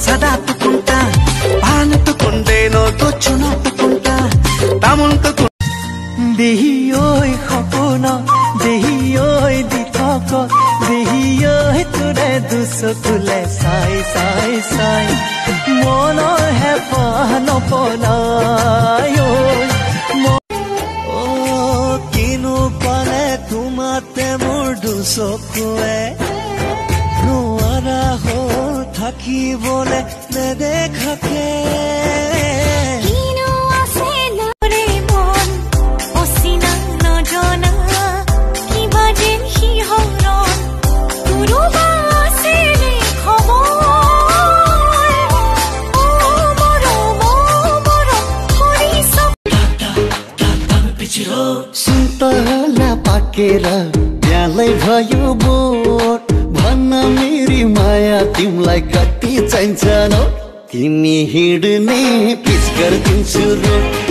సదాపుకుంటా పాలెత్తుకుండేనో దొచ్చునట్టుకుంటా তামোলটো দেহিঐ সপোন দেহিঐ দিঠক দেহিঐ তোৰে দুচকুলে চাই চাই চাই মনৰ হেঁপাহ নপলায় কিনো পালে তোমাতে মোৰ দুচকুৱে নোৱাৰা হ'ল থাকিবলে নেদেখাকে सुन्तला पाकेर त्यहाँलाई भयो बोट भन्न मेरी माया तिमीलाई कति चाहिन्छ न तिमी हिँड्ने पिच गरिदिन्छु रोड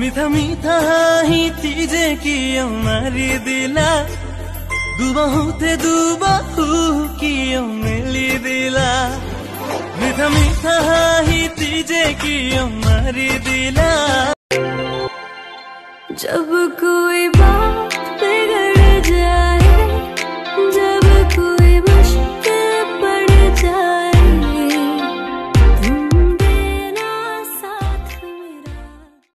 मीठा मीठा ही चीजे क्यों मारी दिला दुबहू थे दुबहू क्यों मिली दिला मीठा मीठा ही चीजे क्यों मारी दिला जब कोई बात